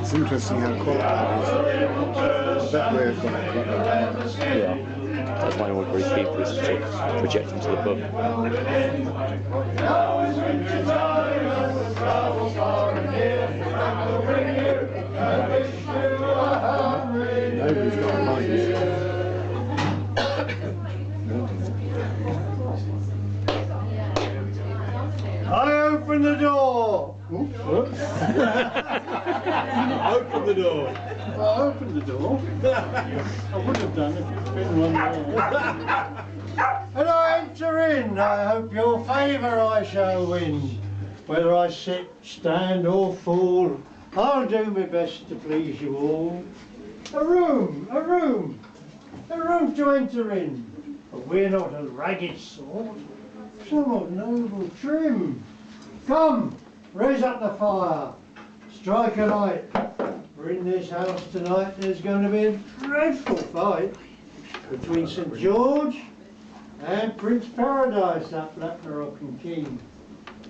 It's interesting how quiet that is. I bet we've got it. Yeah. That's why I want very people is to project into the pub. Nobody's got lines. I open the door! Whoops. Open the door! I opened the door. I would have done if it's been one more. And I enter in. I hope your favour I shall win. Whether I sit, stand or fall, I'll do my best to please you all. A room, a room, a room to enter in. But we're not a ragged sort, somewhat noble trim. Come, raise up the fire, strike a light. For in this house tonight there's going to be a dreadful fight between St. George and Prince Paradise, that black Moroccan king.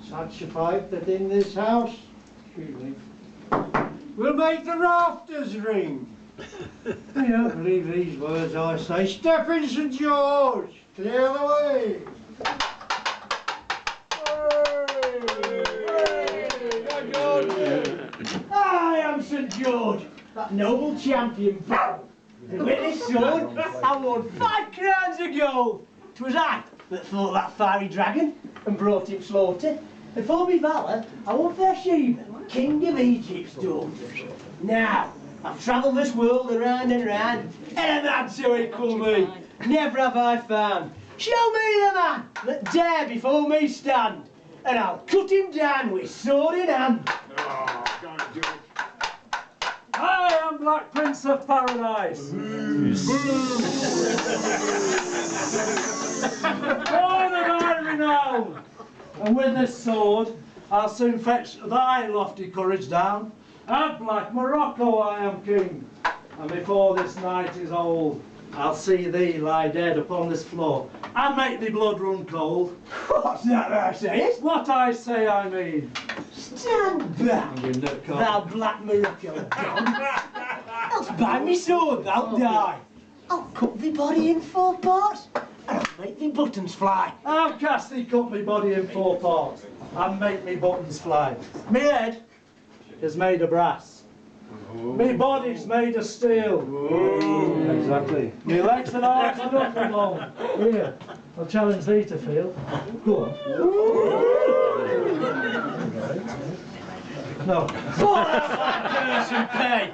Such a fight that in this house, excuse me, will make the rafters ring. You don't believe these words I say. Step in, St. George, clear the way. I am St. George, that noble champion foe. And with this sword, I won 5 crowns of gold. 'Twas I that fought that fiery dragon and brought him slaughter. And for me valour, I won fair Sheba, king of Egypt's daughters. Now, I've travelled this world around and round, and a man to equal me, never have I found. Show me the man that dare before me stand, and I'll cut him down with sword in hand. I am Black Prince of Paradise. Born of thy renown, and with this sword I'll soon fetch thy lofty courage down. Of Black Morocco I am king, and before this night is old, I'll see thee lie dead upon this floor, and make thee blood run cold. What's that thou sayest? What I say I mean. Stand back, thou black Morocco dog. Else by me sword thou'lt die. I'll cut thee body in 4 parts, and I'll make thee buttons fly. I'll cast thee cut me body in 4 parts, and make me buttons fly. Me head is made of brass. Me body's made of steel. Exactly. Me legs and arms are nothing long. Here, I'll challenge thee to feel. Go on. No. Pull out thy curse and pay.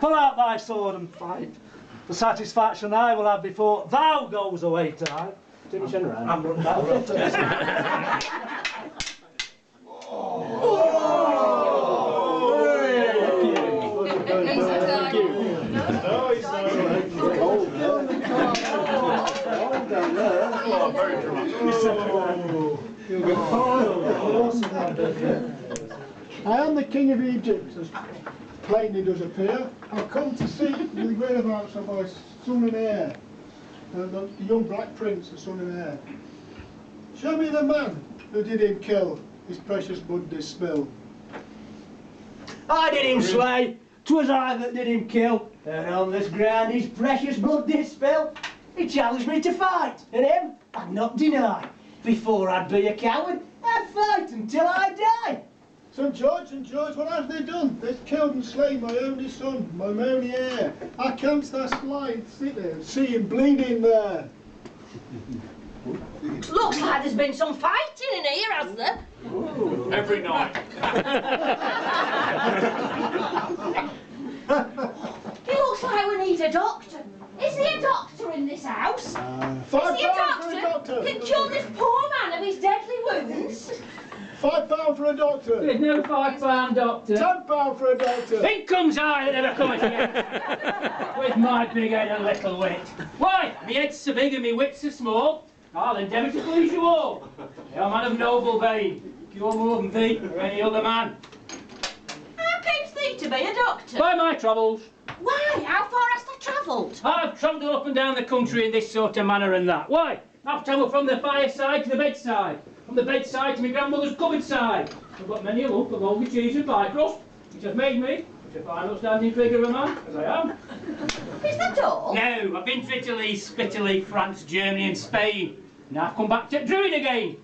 Pull out thy sword and fight. The satisfaction I will have before thou goes away tonight. Jimmy, turn around. I'm running out of I am the king of Egypt, as plainly does appear. I've come to see the whereabouts of my son and heir, the young black prince, the son and heir. Show me the man who did him kill, his precious blood did spill. I did him slay, 'twas I that did him kill, and on this ground his precious blood did spill. He challenged me to fight, and him I'd not deny. Before I'd be a coward, I'd fight until I die. St. George, what have they done? They've killed and slain my only son, my only heir. I can't sit there and see him bleeding there. Looks like there's been some fighting in here, has there? Every night. It looks like we need a doctor. Is there a doctor in this house? Is £5 there for a a doctor. doctor? Can cure this poor man of his deadly wounds? £5 for a doctor. There's no £5 doctor. £10 for a doctor. In comes I that never cometh again. With my big head and little wit. Why, me head's so big and me wit's so small, I'll endeavour to please you all. You're a man of noble vein. You're more than thee or any other man. How comes thee to be a doctor? By my travels. Why? How far hast thou travelled? I've travelled up and down the country in this sort of manner and that. Why? I've travelled from the fireside to the bedside, from the bedside to my grandmother's cupboard side. I've got many a lump of old cheese and pie crust, which has made me To fine upstanding figure of a man, as I am. Is that all? No, I've been to Italy, France, Germany and Spain. Now I've come back to Druid again.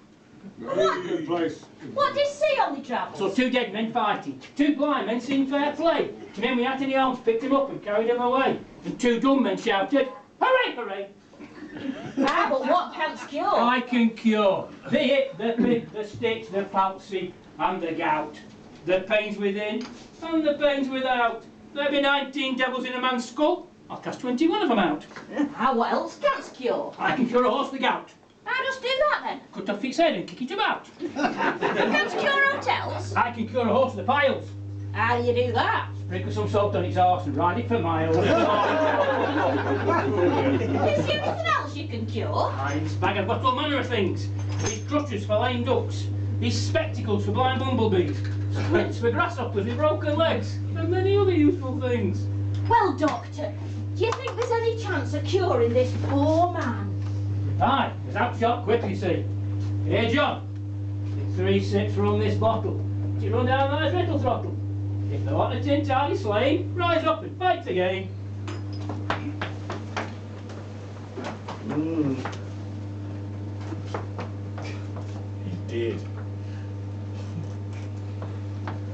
Good place. What did you see on the travels? Saw 2 dead men fighting, 2 blind men seeing fair play. 2 men without any arms picked him up and carried him away. And 2 dumb men shouted, hooray, hooray. Ah, but what canst cure? I can cure the hip, the pip, the stitch, the palsy and the gout. The pains within and the pains without. There be 19 devils in a man's skull. I'll cast 21 of them out. Ah, what else canst cure? I can cure a horse with gout. How dost do that then? Cut off its head and kick it about. Canst cure hotels? I can cure a horse with the piles. How do you do that? Sprinkle some salt on its arse and ride it for miles. Is there anything else you can cure? In this bag I've got all manner of things. These crutches for lame ducks. These spectacles for blind bumblebees. Splints for grasshoppers with broken legs. And many other useful things. Well, Doctor, do you think there's any chance of curing this poor man? Aye, it's out shot quick, you see. Here, John. Take 3 sips from this bottle. Do you run down that little throttle? If thou art entirely slain, rise up and fight again. He did.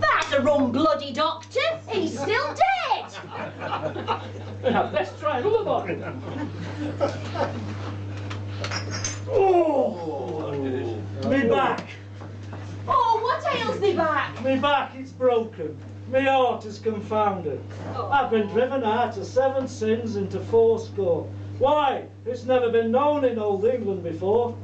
That's a rum bloody doctor. He's still dead. Now, let's try another bottle. Oh, me back. Oh, what ails thee back? Me back, it's broken. Me heart is confounded. I've been driven out of 7 sins into 80. Why? It's never been known in old England before.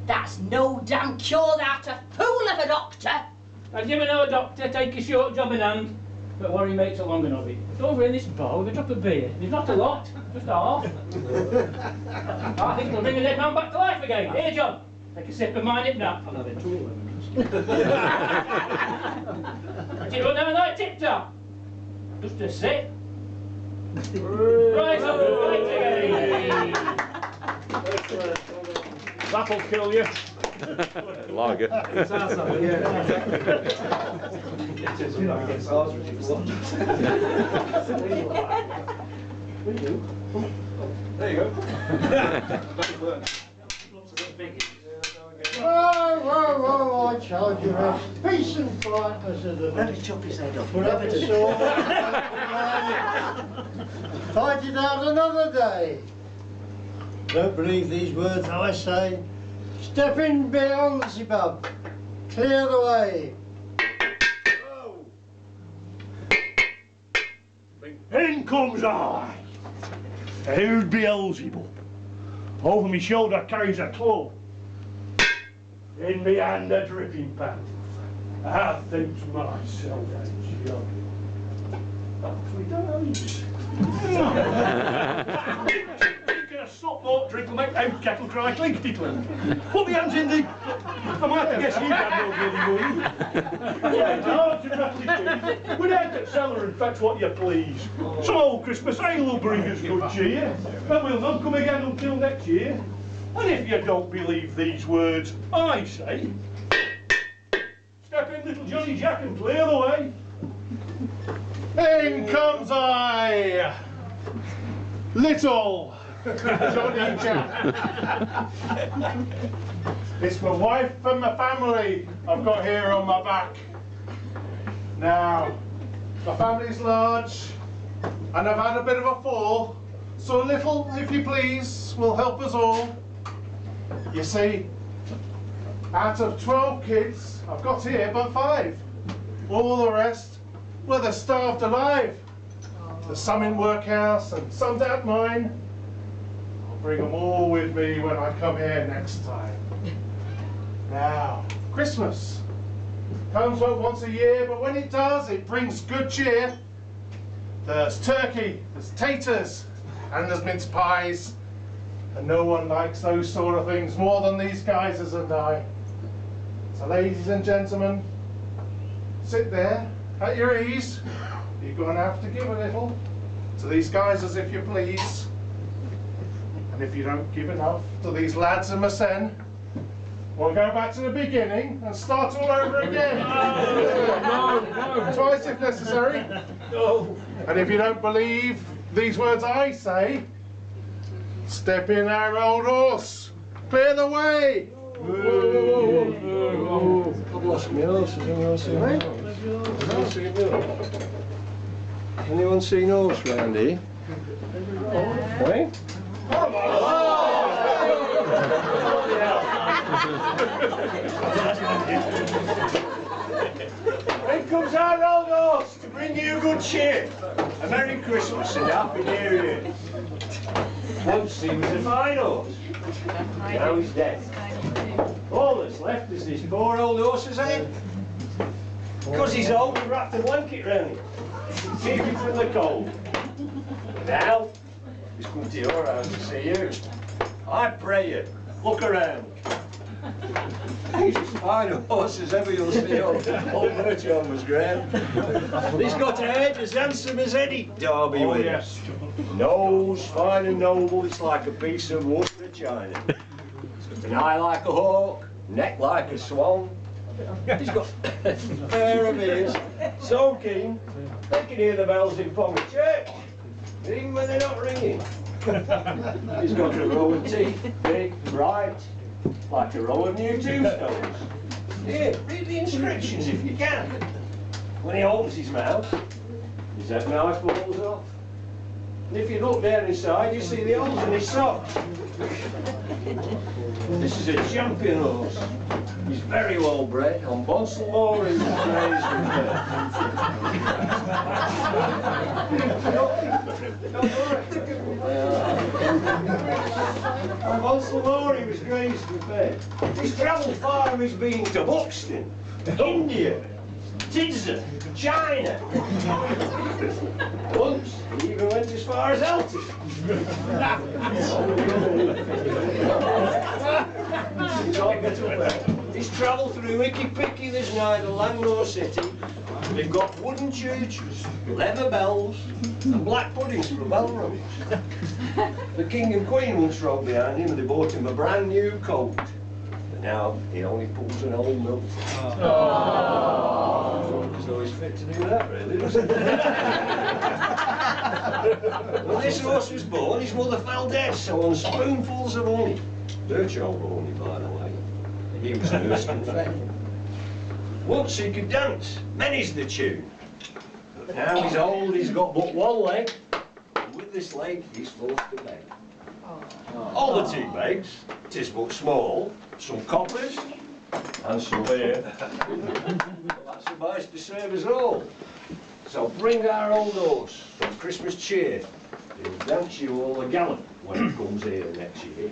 That's no damn cure, thou'rt a fool of a doctor. I'd give know a doctor, take a short job in hand, but worry makes a longer of it. It's over in this bar with a drop of beer. There's not a lot, just half. I think it'll bring a dead man back to life again. Here, John, take a sip of mine, if not, I'll have a 2 lemons. Do you run down that tip-top? Just a sip. Rise up and fight again. That'll kill you. Lager. There you go. Whoa, I charge you a peace and quietness of the Let me chop his head off. put up a sword. Fight it out another day. Don't believe these words I say. Step in, Beelzebub. Clear the way. In comes I, old Beelzebub. Over my shoulder carries a club. In me hand a dripping pan. I thinks myself a jug. Actually does. Drinking a sop malt drink will make out kettle cry clinkety-clink. Put the hands in the... I might have to guess you've had no bloody money. Yeah, it's hard to replicate. We'd head to the cellar and fetch what you please. Some old Christmas ale will bring us good cheer. But we'll not come again until next year. And if you don't believe these words I say, step in, little Johnny Jack, and clear the way. In comes I, little Johnny Jack. It's my wife and my family I've got here on my back. Now, my family's large, and I've had a bit of a fall, so a little, if you please, will help us all. You see, out of 12 kids, I've got here but 5. All the rest, well, they're starved alive. There's some in workhouse and some down mine. I'll bring them all with me when I come here next time. Now, Christmas comes once a year, but when it does, it brings good cheer. There's turkey, there's taters, and there's mince pies. And no one likes those sort of things more than these Guisers and I. So ladies and gentlemen, sit there at your ease. You're going to have to give a little to these Guisers if you please. And if you don't give enough to these lads in Masen, we'll go back to the beginning and start all over again. No. Twice if necessary. No. And if you don't believe these words I say, step in our old horse. Clear the way. I've lost my horse. Has anyone seen me? Anyone seen horse round here? Eh? Here comes our old horse to bring you good cheer. A Merry Christmas and a Happy New Year. Once he was a fine horse. Now he's dead. All that's left is this poor old horse's head. Because he's old, we wrapped a blanket round him. Keep him from the cold. Now, he's come to your house to see you. I pray you, look around. He's as fine a horse as ever you'll see on Old Merchant's ground. He's got a head as handsome as any Derby winner. Yes. Nose fine and noble, it's like a piece of Worcester china. He's got an eye like a hawk, neck like a swan. He's got a pair of ears so keen they can hear the bells in Pommy Church, even when they're not ringing. He's got a row of teeth, big, bright, like a row of new tombstones. Here, read the inscriptions if you can. When he opens his mouth, his head knife falls off. And if you look down inside, you see the holes in his socks. This is a champion horse. He's very well bred. On Bonsall Moor, he was raised on Bonsall Moor, he was raised and fed. He's travelled far, he's been to Buxton, India, Tidser, China. Once, he even went as far as Elton. He's travelled through Icky Picky, there's neither land nor city. They've got wooden churches, leather bells, and black puddings for bell rings. The King and Queen once rode behind him and they bought him a brand new coat. But now he only pulls an old milk. As though he's fit to do that, really, doesn't he? When this horse was born, his mother fell dead, so on spoonfuls of honey, Birchall honey, by the way, he was nursed and fed. Once he could dance, many's the tune. But now he's old, he's got but one leg, and with this leg he's forced to beg. All the tea begs, 'tis but small, some coppers, and some beer. But that suffices to serve us all. So bring our old horse from Christmas cheer. He'll dance you all a gallop when he comes here next year.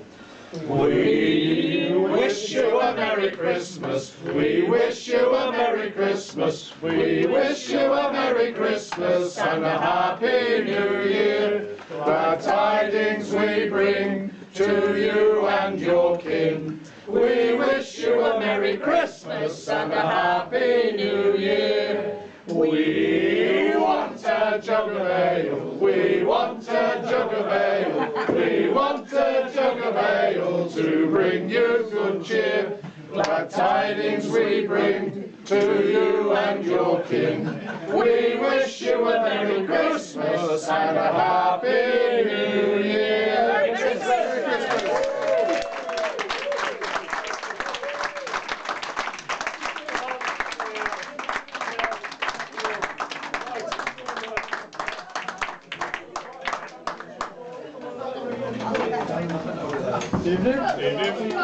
We wish you a Merry Christmas. We wish you a Merry Christmas. We wish you a Merry Christmas and a Happy New Year. The tidings we bring to you and your kin. We wish you a Merry Christmas and a Happy New Year. We want a jug of ale, we want a jug of ale, we want a jug of ale to bring you good cheer. Glad tidings we bring to you and your kin. We wish you a Merry Christmas and a Happy New Year. Merry Christmas! Evening. Evening.